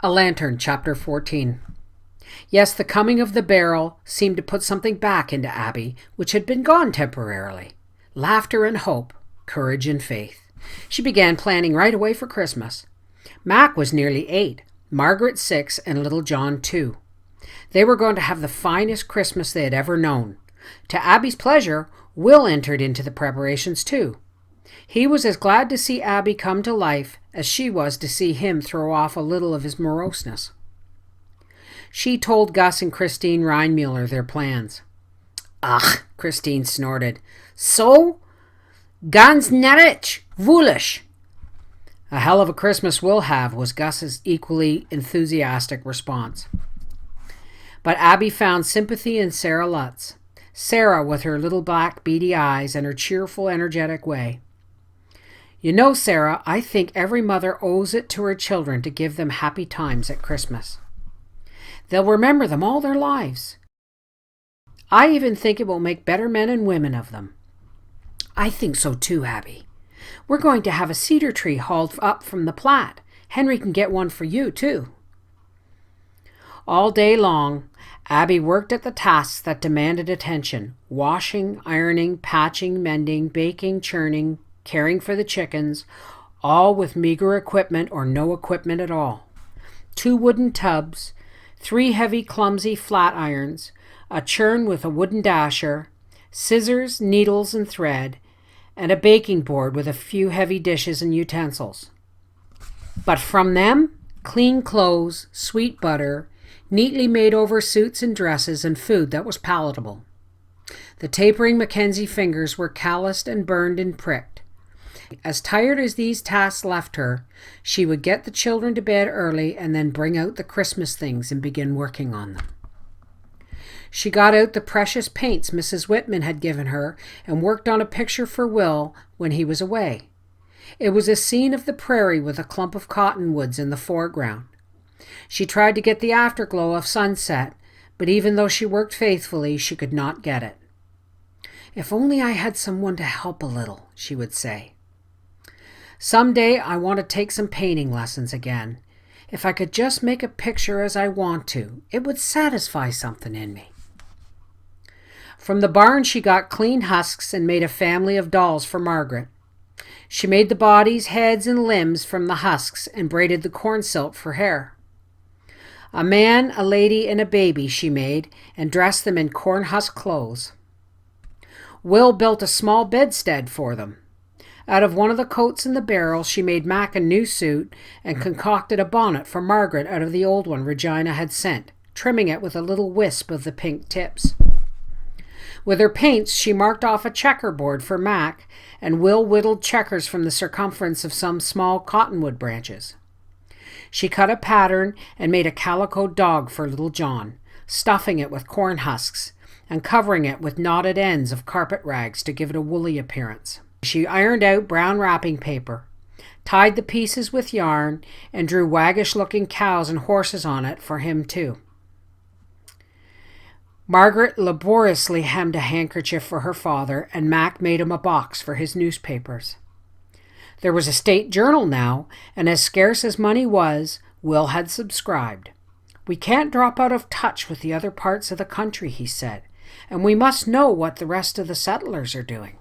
A Lantern, Chapter 14. Yes, the coming of the barrel seemed to put something back into Abby, which had been gone temporarily. Laughter and hope, courage and faith. She began planning right away for Christmas. Mac was nearly 8, Margaret 6, and little John 2. They were going to have the finest Christmas they had ever known. To Abby's pleasure, Will entered into the preparations too. He was as glad to see Abby come to life as she was to see him throw off a little of his moroseness. She told Gus and Christine Reinmuller their plans. Ach, Christine snorted. So? Ganz narrisch, woolish. A hell of a Christmas we'll have, was Gus's equally enthusiastic response. But Abby found sympathy in Sarah Lutz. Sarah, with her little black beady eyes and her cheerful, energetic way. You know, Sarah, I think every mother owes it to her children to give them happy times at Christmas. They'll remember them all their lives. I even think it will make better men and women of them. I think so too, Abby. We're going to have a cedar tree hauled up from the Platte. Henry can get one for you, too. All day long, Abby worked at the tasks that demanded attention: washing, ironing, patching, mending, baking, churning, caring for the chickens, all with meager equipment or no equipment at all. 2 wooden tubs, 3 heavy, clumsy flat irons, a churn with a wooden dasher, scissors, needles, and thread, and a baking board with a few heavy dishes and utensils. But from them, clean clothes, sweet butter, neatly made over suits and dresses, and food that was palatable. The tapering Mackenzie fingers were calloused and burned and pricked. As tired as these tasks left her, she would get the children to bed early and then bring out the Christmas things and begin working on them. She got out the precious paints Mrs. Whitman had given her and worked on a picture for Will when he was away. It was a scene of the prairie with a clump of cottonwoods in the foreground. She tried to get the afterglow of sunset, but even though she worked faithfully, she could not get it. If only I had someone to help a little, she would say. Someday I want to take some painting lessons again. If I could just make a picture as I want to, it would satisfy something in me. From the barn she got clean husks and made a family of dolls for Margaret. She made the bodies, heads, and limbs from the husks and braided the corn silk for hair. A man, a lady, and a baby she made and dressed them in corn husk clothes. Will built a small bedstead for them. Out of one of the coats in the barrel, she made Mac a new suit and concocted a bonnet for Margaret out of the old one Regina had sent, trimming it with a little wisp of the pink tips. With her paints, she marked off a checkerboard for Mac, and Will whittled checkers from the circumference of some small cottonwood branches. She cut a pattern and made a calico dog for little John, stuffing it with corn husks and covering it with knotted ends of carpet rags to give it a woolly appearance. She ironed out brown wrapping paper, tied the pieces with yarn, and drew waggish-looking cows and horses on it for him too. Margaret laboriously hemmed a handkerchief for her father, and Mac made him a box for his newspapers. There was a state journal now, and as scarce as money was, Will had subscribed. We can't drop out of touch with the other parts of the country, he said, and we must know what the rest of the settlers are doing.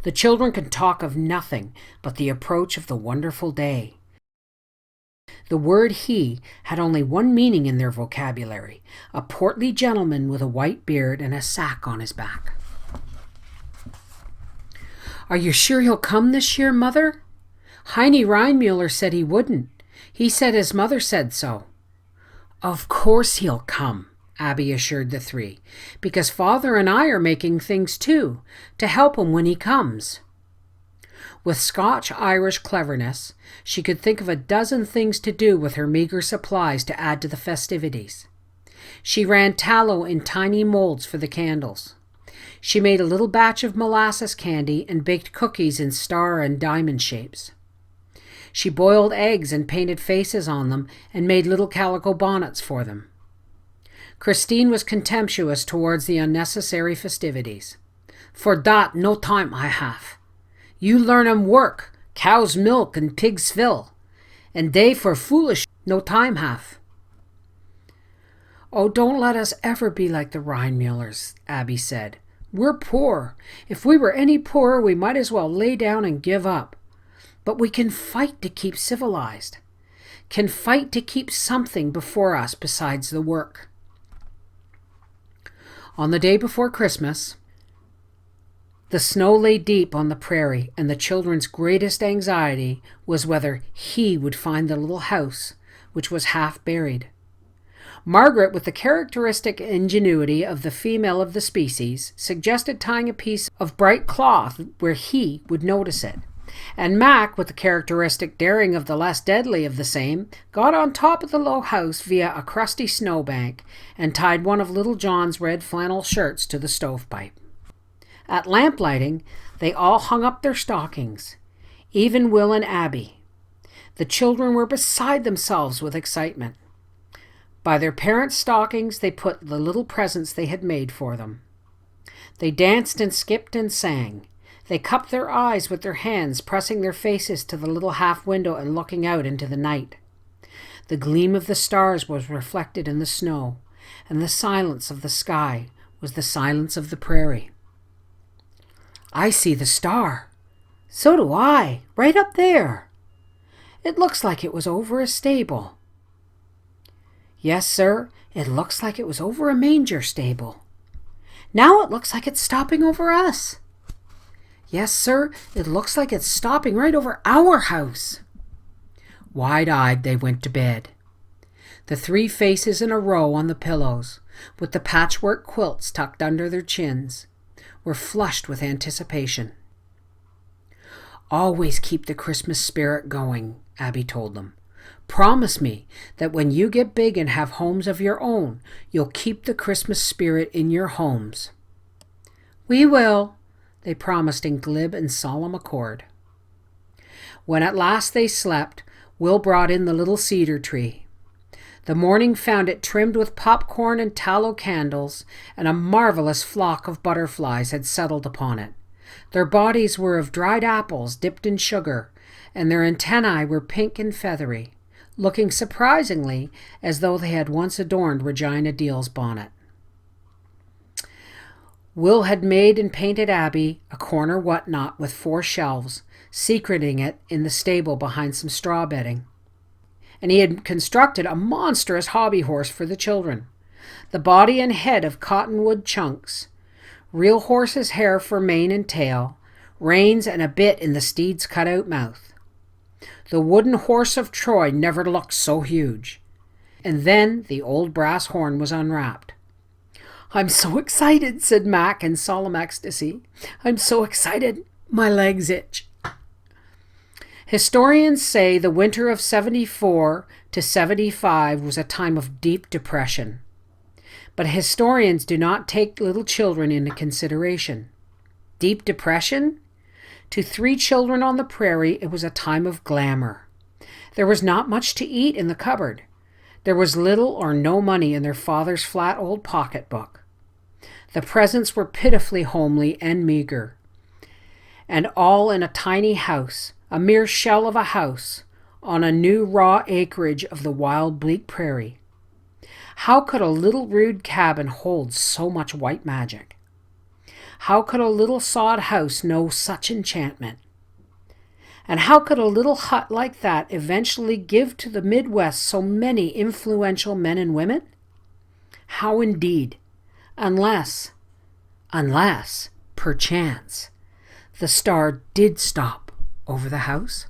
The children could talk of nothing but the approach of the wonderful day. The word he had only one meaning in their vocabulary: a portly gentleman with a white beard and a sack on his back. Are you sure he'll come this year, Mother? Heine Reinmuller said he wouldn't. He said his mother said so. Of course he'll come, Abby assured the 3, because Father and I are making things too, to help him when he comes. With Scotch-Irish cleverness, she could think of a dozen things to do with her meager supplies to add to the festivities. She ran tallow in tiny molds for the candles. She made a little batch of molasses candy and baked cookies in star and diamond shapes. She boiled eggs and painted faces on them and made little calico bonnets for them. Christine was contemptuous towards the unnecessary festivities. For that no time I have. You learn 'em work, cow's milk and pig's fill. and they for foolish no time have." "Oh, don't let us ever be like the Rhinemullers," Abby said. "We're poor. If we were any poorer, we might as well lay down and give up. But we can fight to keep civilized, can fight to keep something before us besides the work." On the day before Christmas, the snow lay deep on the prairie, and the children's greatest anxiety was whether he would find the little house, which was half buried. Margaret, with the characteristic ingenuity of the female of the species, suggested tying a piece of bright cloth where he would notice it. And Mac, with the characteristic daring of the less deadly of the same, got on top of the low house via a crusty snowbank and tied one of little John's red flannel shirts to the stovepipe. At lamplighting, they all hung up their stockings, even Will and Abby. The children were beside themselves with excitement. By their parents' stockings they put the little presents they had made for them. They danced and skipped and sang. They cupped their eyes with their hands, pressing their faces to the little half window and looking out into the night. The gleam of the stars was reflected in the snow, and the silence of the sky was the silence of the prairie. "I see the star." "So do I, right up there." "It looks like it was over a stable." "Yes, sir, it looks like it was over a manger stable." "Now it looks like it's stopping over us." "Yes, sir, it looks like it's stopping right over our house." Wide-eyed, they went to bed. The three faces in a row on the pillows, with the patchwork quilts tucked under their chins, were flushed with anticipation. "Always keep the Christmas spirit going," Abby told them. "Promise me that when you get big and have homes of your own, you'll keep the Christmas spirit in your homes." "We will," they promised in glib and solemn accord. When at last they slept, Will brought in the little cedar tree. The morning found it trimmed with popcorn and tallow candles, and a marvelous flock of butterflies had settled upon it. Their bodies were of dried apples dipped in sugar, and their antennae were pink and feathery, looking surprisingly as though they had once adorned Regina Deal's bonnet. Will had made and painted Abby a corner whatnot with 4 shelves, secreting it in the stable behind some straw bedding. And he had constructed a monstrous hobby horse for the children, the body and head of cottonwood chunks, real horse's hair for mane and tail, reins and a bit in the steed's cut-out mouth. The wooden horse of Troy never looked so huge. And then the old brass horn was unwrapped. "I'm so excited," said Mac in solemn ecstasy. "I'm so excited, my legs itch." Historians say the winter of 74 to 75 was a time of deep depression. But historians do not take little children into consideration. Deep depression? To 3 children on the prairie, it was a time of glamour. There was not much to eat in the cupboard. There was little or no money in their father's flat old pocketbook. The presents were pitifully homely and meager, and all in a tiny house, a mere shell of a house, on a new raw acreage of the wild bleak prairie. How could a little rude cabin hold so much white magic? How could a little sod house know such enchantment? And how could a little hut like that eventually give to the Midwest so many influential men and women? How indeed? Unless, perchance, the star did stop over the house?